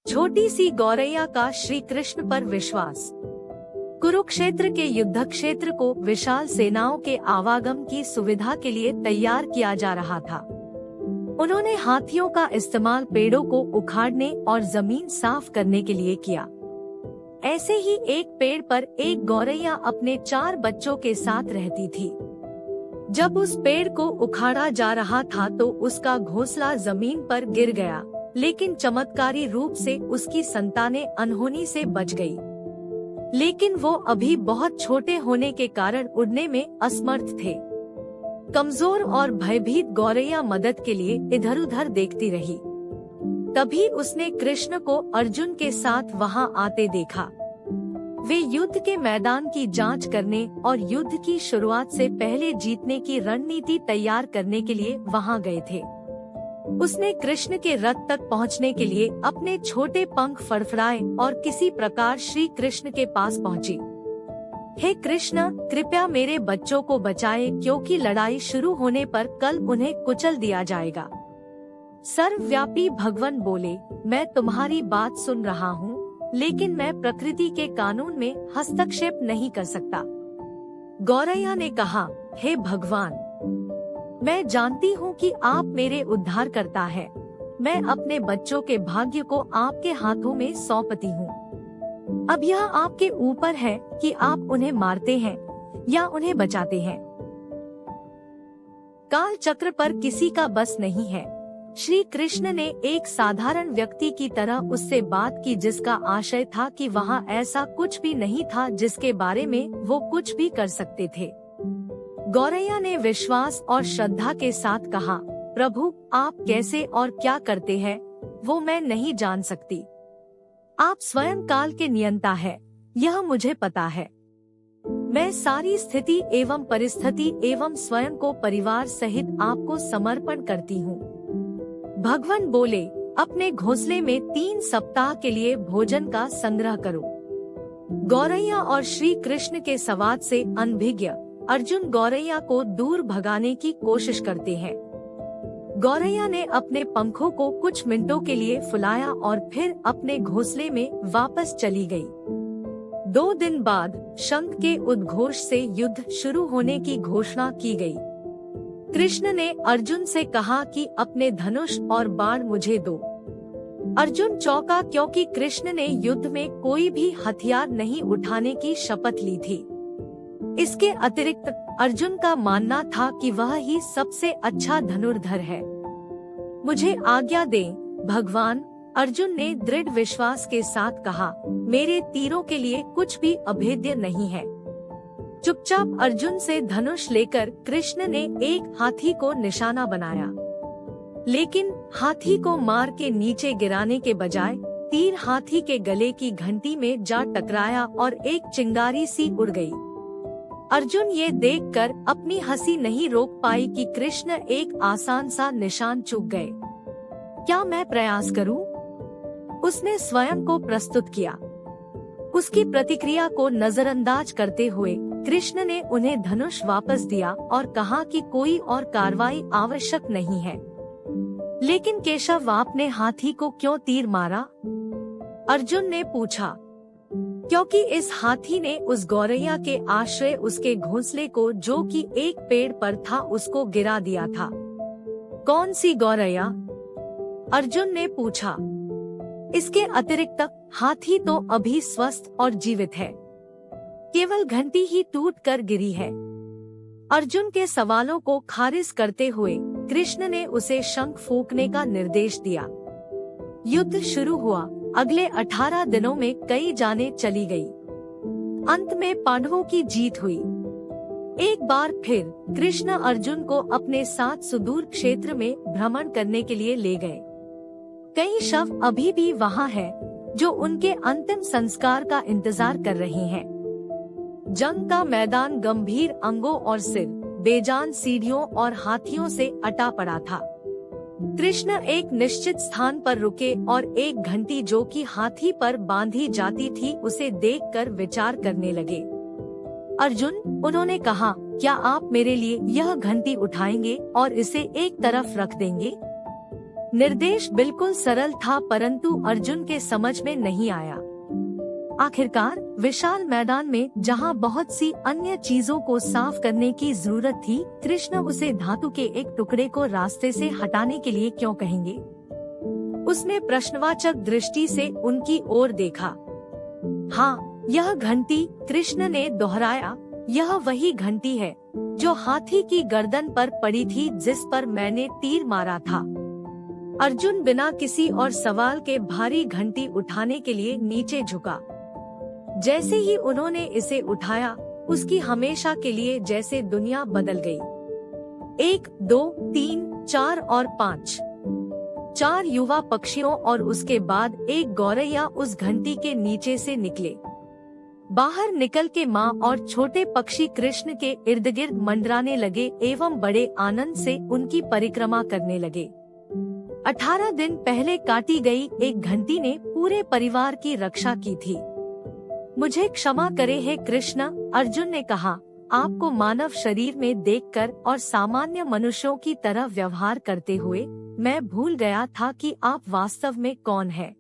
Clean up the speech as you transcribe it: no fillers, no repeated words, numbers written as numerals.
छोटी सी गौरैया का श्री कृष्ण पर विश्वास। कुरुक्षेत्र के युद्ध क्षेत्र को विशाल सेनाओं के आवागम की सुविधा के लिए तैयार किया जा रहा था। उन्होंने हाथियों का इस्तेमाल पेड़ों को उखाड़ने और जमीन साफ करने के लिए किया। ऐसे ही एक पेड़ पर एक गौरैया अपने 4 बच्चों के साथ रहती थी। जब उस पेड़ को उखाड़ा जा रहा था तो उसका घोंसला जमीन पर गिर गया, लेकिन चमत्कारी रूप से उसकी संतानें अनहोनी से बच गई। लेकिन वो अभी बहुत छोटे होने के कारण उड़ने में असमर्थ थे। कमजोर और भयभीत गौरैया मदद के लिए इधर उधर देखती रही। तभी उसने कृष्ण को अर्जुन के साथ वहां आते देखा। वे युद्ध के मैदान की जांच करने और युद्ध की शुरुआत से पहले जीतने की रणनीति तैयार करने के लिए वहां गए थे। उसने कृष्ण के रथ तक पहुंचने के लिए अपने छोटे पंख फड़फड़ाए और किसी प्रकार श्री कृष्ण के पास पहुंची। हे कृष्ण, कृपया मेरे बच्चों को बचाएं, क्योंकि लड़ाई शुरू होने पर कल उन्हें कुचल दिया जाएगा। सर्वव्यापी भगवान बोले, मैं तुम्हारी बात सुन रहा हूँ, लेकिन मैं प्रकृति के कानून में हस्तक्षेप नहीं कर सकता। गौरैया ने कहा, हे भगवान, मैं जानती हूँ कि आप मेरे उद्धारकर्ता हैं। मैं अपने बच्चों के भाग्य को आपके हाथों में सौंपती हूँ। अब यह आपके ऊपर है कि आप उन्हें मारते हैं या उन्हें बचाते हैं। काल चक्र पर किसी का बस नहीं है। श्री कृष्ण ने एक साधारण व्यक्ति की तरह उससे बात की, जिसका आशय था कि वहाँ ऐसा कुछ भी नहीं था जिसके बारे में वो कुछ भी कर सकते थे। गौरैया ने विश्वास और श्रद्धा के साथ कहा, प्रभु, आप कैसे और क्या करते हैं वो मैं नहीं जान सकती। आप स्वयं काल के नियंता है, यह मुझे पता है। मैं सारी स्थिति एवं परिस्थिति एवं स्वयं को परिवार सहित आपको समर्पण करती हूँ। भगवान बोले, अपने घोंसले में 3 सप्ताह के लिए भोजन का संग्रह करो। गौरैया और श्री कृष्ण के संवाद से अनभिज्ञ अर्जुन गौरैया को दूर भगाने की कोशिश करते हैं। गौरैया ने अपने पंखों को कुछ मिनटों के लिए फुलाया और फिर अपने घोंसले में वापस चली गई। 2 दिन बाद शंख के उद्घोष से युद्ध शुरू होने की घोषणा की गई। कृष्ण ने अर्जुन से कहा कि अपने धनुष और बाण मुझे दो। अर्जुन चौंका, क्योंकि कृष्ण ने युद्ध में कोई भी हथियार नहीं उठाने की शपथ ली थी। इसके अतिरिक्त अर्जुन का मानना था कि वह ही सबसे अच्छा धनुर्धर है। मुझे आज्ञा दें भगवान, अर्जुन ने दृढ़ विश्वास के साथ कहा, मेरे तीरों के लिए कुछ भी अभेद्य नहीं है। चुपचाप अर्जुन से धनुष लेकर कृष्ण ने एक हाथी को निशाना बनाया, लेकिन हाथी को मार के नीचे गिराने के बजाय तीर हाथी के गले की घंटी में जा टकराया और एक चिंगारी सी उड़ गई। अर्जुन ये देखकर अपनी हंसी नहीं रोक पाई कि कृष्ण एक आसान सा निशान चूक गए। क्या मैं प्रयास करूं? उसने स्वयं को प्रस्तुत किया। उसकी प्रतिक्रिया को नजरअंदाज करते हुए कृष्ण ने उन्हें धनुष वापस दिया और कहा कि कोई और कार्रवाई आवश्यक नहीं है। लेकिन केशव, आपने हाथी को क्यों तीर मारा? अर्जुन ने पूछा। क्योंकि इस हाथी ने उस गौरैया के आश्रय उसके घोंसले को, जो कि एक पेड़ पर था, उसको गिरा दिया था। कौन सी गौरैया? अर्जुन ने पूछा। इसके अतिरिक्त हाथी तो अभी स्वस्थ और जीवित है, केवल घंटी ही टूट कर गिरी है। अर्जुन के सवालों को खारिज करते हुए कृष्ण ने उसे शंख फूंकने का निर्देश दिया। युद्ध शुरू हुआ। अगले 18 दिनों में कई जानें चली गई। अंत में पांडवों की जीत हुई। एक बार फिर कृष्ण अर्जुन को अपने साथ सुदूर क्षेत्र में भ्रमण करने के लिए ले गए। कई शव अभी भी वहां हैं, जो उनके अंतिम संस्कार का इंतजार कर रहे हैं। जंग का मैदान गंभीर अंगों और सिर, बेजान सीढ़ियों और हाथियों से अटा पड़ा था। कृष्ण एक निश्चित स्थान पर रुके और एक घंटी, जो कि हाथी पर बांधी जाती थी, उसे देखकर विचार करने लगे। अर्जुन, उन्होंने कहा, क्या आप मेरे लिए यह घंटी उठाएंगे और इसे एक तरफ रख देंगे? निर्देश बिल्कुल सरल था, परंतु अर्जुन के समझ में नहीं आया। आखिरकार विशाल मैदान में जहां बहुत सी अन्य चीजों को साफ करने की जरूरत थी, कृष्ण उसे धातु के एक टुकड़े को रास्ते से हटाने के लिए क्यों कहेंगे? उसने प्रश्नवाचक दृष्टि से उनकी ओर देखा। हाँ, यह घंटी, कृष्ण ने दोहराया, यह वही घंटी है जो हाथी की गर्दन पर पड़ी थी जिस पर मैंने तीर मारा था। अर्जुन बिना किसी और सवाल के भारी घंटी उठाने के लिए नीचे झुका। जैसे ही उन्होंने इसे उठाया, उसकी हमेशा के लिए जैसे दुनिया बदल गई। 1, 2, 3, 4 और 5 4 युवा पक्षियों और उसके बाद एक गौरैया उस घंटी के नीचे से निकले। बाहर निकल के माँ और छोटे पक्षी कृष्ण के इर्द गिर्द मंडराने लगे एवं बड़े आनंद से उनकी परिक्रमा करने लगे। 18 दिन पहले काटी गई एक घंटी ने पूरे परिवार की रक्षा की थी। मुझे क्षमा करे हे कृष्ण, अर्जुन ने कहा, आपको मानव शरीर में देखकर और सामान्य मनुष्यों की तरह व्यवहार करते हुए मैं भूल गया था कि आप वास्तव में कौन है।